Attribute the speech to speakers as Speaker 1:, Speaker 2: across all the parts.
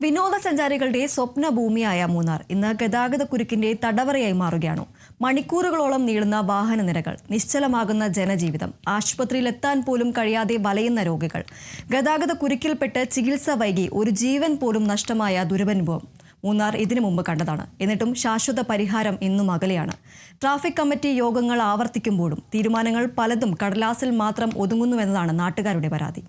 Speaker 1: വിനോദസഞ്ചാരികളുടെ സ്വപ്നഭൂമിയായ മൂന്നാർ ഇന്ന് ഗതാഗതക്കുരുക്കിന്റെ തടവറയായി മാറുകയാണ്. മണിക്കൂറുകളോളം നീളുന്ന വാഹന നിരകൾ, നിശ്ചലമാകുന്ന ജനജീവിതം, ആശുപത്രിയിലെത്താൻ പോലും കഴിയാതെ വലയുന്ന രോഗികൾ, ഗതാഗതക്കുരുക്കിൽപ്പെട്ട് ചികിത്സ വൈകി ഒരു ജീവൻ പോലും നഷ്ടമായ ദുരനുഭവം മൂന്നാർ ഇതിനു മുമ്പ് കണ്ടതാണ്. എന്നിട്ടും ശാശ്വത പരിഹാരം ഇന്നും അകലെയാണ്. ട്രാഫിക് കമ്മിറ്റി യോഗങ്ങൾ ആവർത്തിക്കുമ്പോഴും തീരുമാനങ്ങൾ പലതും കടലാസിൽ മാത്രം ഒതുങ്ങുന്നുവെന്നതാണ് നാട്ടുകാരുടെ പരാതി.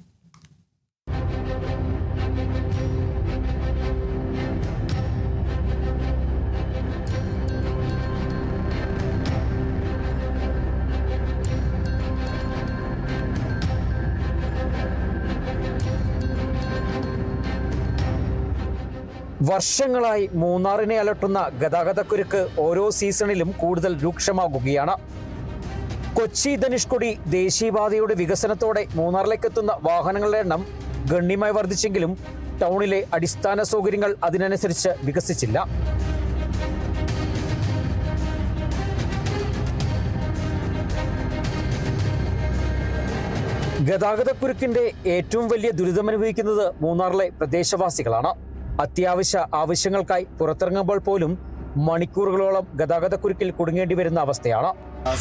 Speaker 2: വർഷങ്ങളായി മൂന്നാറിനെ അലട്ടുന്ന ഗതാഗതക്കുരുക്ക് ഓരോ സീസണിലും കൂടുതൽ രൂക്ഷമാകുകയാണ്. കൊച്ചി ധനുഷ്കോടി ദേശീയപാതയുടെ വികസനത്തോടെ മൂന്നാറിലേക്കെത്തുന്ന വാഹനങ്ങളുടെ എണ്ണം ഗണ്യമായി വർദ്ധിച്ചെങ്കിലും ടൗണിലെ അടിസ്ഥാന സൗകര്യങ്ങൾ അതിനനുസരിച്ച് വികസിച്ചില്ല. ഗതാഗതക്കുരുക്കിന്റെ ഏറ്റവും വലിയ ദുരിതമനുഭവിക്കുന്നത് മൂന്നാറിലെ പ്രദേശവാസികളാണ്. അത്യാവശ്യ ആവശ്യങ്ങൾക്കായി പുറത്തിറങ്ങുമ്പോൾ പോലും മണിക്കൂറുകളോളം ഗതാഗതക്കുരുക്കിൽ കുടുങ്ങേണ്ടി വരുന്ന അവസ്ഥയാണ്.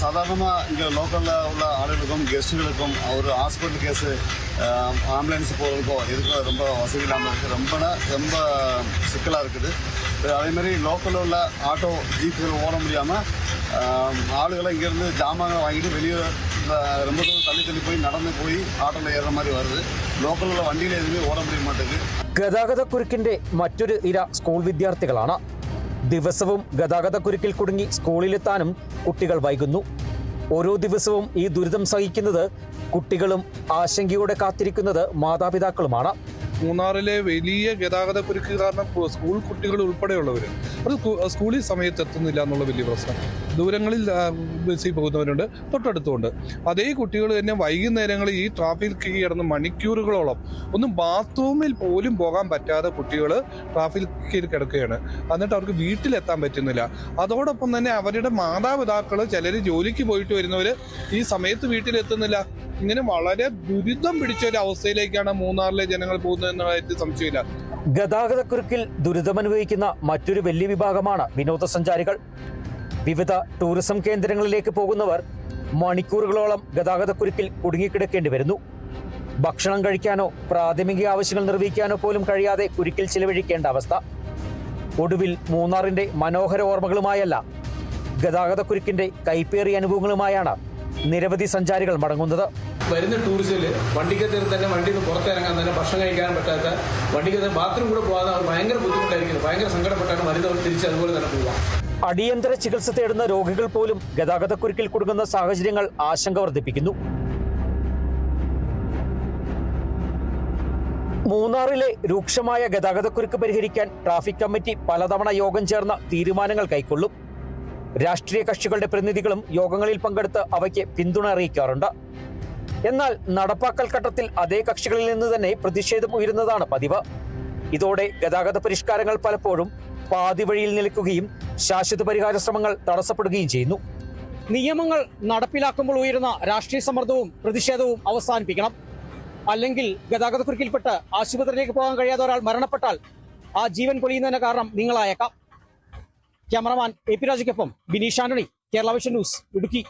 Speaker 3: சாதாரணமாக இங்கே லோக்கலில் உள்ள ஆளுகளுக்கும் கெஸ்ட்டுகளுக்கும் ஒரு ஹாஸ்பிட்டல் கேஸு ஆம்புலன்ஸ் போகிறதுக்கும் இருக்கிற ரொம்ப வசதி இல்லாமல் இருக்குது. ரொம்ப சிக்கலாக இருக்குது. அதேமாதிரி லோக்கலில் உள்ள ஆட்டோ ஜீப்புகள் ஓட முடியாமல் ஆளுகளை இங்கேருந்து ஜாமான்கள் வாங்கிட்டு வெளியே ரொம்ப தூரம் தள்ளி போய் நடந்து போய் ஆட்டோவில் ஏறுற மாதிரி வருது. ലോക്കലുള്ള വണ്ടിയിൽ എതുമേ ഓടാൻ முடிய മാട്ടേക്ക്.
Speaker 2: ഗതാഗതക്കുരുക്കിന്റെ മറ്റൊരു ഇര സ്കൂൾ വിദ്യാർത്ഥികളാണ്. ദിവസവും ഗതാഗതക്കുരുക്കിൽ കുടുങ്ങി സ്കൂളിലെത്താനും കുട്ടികൾ വൈകുന്നു. ഓരോ ദിവസവും ഈ ദുരിതം സഹിക്കുന്നത് കുട്ടികളും ആശങ്കയോടെ കാത്തിരിക്കുന്നത് മാതാപിതാക്കളുമാണ്.
Speaker 4: മൂന്നാറിലെ വലിയ ഗതാഗതക്കുരുക്ക് കാരണം സ്കൂൾ കുട്ടികൾ ഉൾപ്പെടെയുള്ളവർ അത് സ്കൂളിൽ സമയത്ത് എത്തുന്നില്ല എന്നുള്ള വലിയ പ്രശ്നം. ദൂരങ്ങളിൽ ബസ്സിൽ പോകുന്നവരുണ്ട്, തൊട്ടടുത്തുണ്ട്. അതേ കുട്ടികൾ തന്നെ വൈകുന്നേരങ്ങളിൽ ഈ ട്രാഫിക്കിൽ കിടന്ന് മണിക്കൂറുകളോളം ഒന്നും ബാത്റൂമിൽ പോലും പോകാൻ പറ്റാതെ കുട്ടികൾ ട്രാഫിക്കിൽ കിടക്കുകയാണ്. എന്നിട്ട് അവർക്ക് വീട്ടിലെത്താൻ പറ്റുന്നില്ല. അതോടൊപ്പം തന്നെ അവരുടെ മാതാപിതാക്കൾ ചിലർ ജോലിക്ക് പോയിട്ട് വരുന്നവർ ഈ സമയത്ത് വീട്ടിലെത്തുന്നില്ല. ഇങ്ങനെ വളരെ ദുരിതം പിടിച്ച ഒരു അവസ്ഥയിലേക്കാണ് മൂന്നാറിലെ ജനങ്ങൾ പോകുന്നതെന്നതായിട്ട് സംശയമില്ല.
Speaker 2: ഗതാഗതക്കുരുക്കിൽ ദുരിതമനുഭവിക്കുന്ന മറ്റൊരു വലിയ വിഭാഗമാണ് വിനോദസഞ്ചാരികൾ. വിവിധ ടൂറിസം കേന്ദ്രങ്ങളിലേക്ക് പോകുന്നവർ മണിക്കൂറുകളോളം ഗതാഗതക്കുരുക്കിൽ കുടുങ്ങിക്കിടക്കേണ്ടി വരുന്നു. ഭക്ഷണം കഴിക്കാനോ പ്രാഥമിക ആവശ്യങ്ങൾ നിർവഹിക്കാനോ പോലും കഴിയാതെ കുരുക്കിൽ ചിലവഴിക്കേണ്ട അവസ്ഥ. ഒടുവിൽ മൂന്നാറിന്റെ മനോഹര ഓർമ്മകളുമായല്ല, ഗതാഗതക്കുരുക്കിന്റെ കൈപ്പേറിയ അനുഭവങ്ങളുമായാണ് നിരവധി സഞ്ചാരികൾ മടങ്ങുന്നത്.
Speaker 5: വരുന്ന ടൂറിസ്റ്റില് വണ്ടിക്കകത്ത് തന്നെ വണ്ടിയിൽ നിന്ന് പുറത്തിറങ്ങാൻ തന്നെ ഭക്ഷണം കഴിക്കാൻ പറ്റാത്ത, വണ്ടിക്കകത്ത് ബാത്റൂം കൂടെ പോകാതെ അവർ ഭയങ്കര ബുദ്ധിമുട്ടായിരിക്കും. ഭയങ്കര സങ്കടപ്പെട്ടാണ് വരുന്നവർ തിരിച്ച് അതുപോലെ തന്നെ പോകാം.
Speaker 2: അടിയന്തര ചികിത്സ തേടുന്ന രോഗികൾ പോലും ഗതാഗതക്കുരുക്കിൽ കുടുങ്ങുന്ന സാഹചര്യങ്ങൾ ആശങ്ക വർദ്ധിപ്പിക്കുന്നു. മൂന്നാറിലെ രൂക്ഷമായ ഗതാഗതക്കുരുക്ക് പരിഹരിക്കാൻ ട്രാഫിക് കമ്മിറ്റി പലതവണ യോഗം ചേർന്ന തീരുമാനങ്ങൾ കൈക്കൊള്ളും. രാഷ്ട്രീയ കക്ഷികളുടെ പ്രതിനിധികളും യോഗങ്ങളിൽ പങ്കെടുത്ത് അവയ്ക്ക് പിന്തുണ അറിയിക്കാറുണ്ട്. എന്നാൽ നടപ്പാക്കൽ ഘട്ടത്തിൽ അതേ കക്ഷികളിൽ നിന്ന് തന്നെ പ്രതിഷേധം ഉയരുന്നതാണ് പതിവ്. ഇതോടെ ഗതാഗത പരിഷ്കാരങ്ങൾ പലപ്പോഴും പാതി വഴിയിൽ നിൽക്കുകയും ശാശ്വത പരിഹാര ശ്രമങ്ങൾ തടസ്സപ്പെടുകയും ചെയ്യുന്നു. നിയമങ്ങൾ നടപ്പിലാക്കുമ്പോൾ ഉയരുന്ന രാഷ്ട്രീയ സമ്മർദ്ദവും പ്രതിഷേധവും അവസാനിപ്പിക്കണം. അല്ലെങ്കിൽ ഗതാഗതക്കുരുക്കിൽപ്പെട്ട് ആശുപത്രിയിലേക്ക് പോകാൻ കഴിയാതെ ഒരാൾ മരണപ്പെട്ടാൽ ആ ജീവൻ പൊലിയുന്നതിന് കാരണം നിങ്ങളായേക്കാം. ക്യാമറമാൻ എ പി രാജയ്ക്കൊപ്പം ബിനീഷ് ആന്റണി, കേരള വിഷൻ ന്യൂസ്, ഇടുക്കി.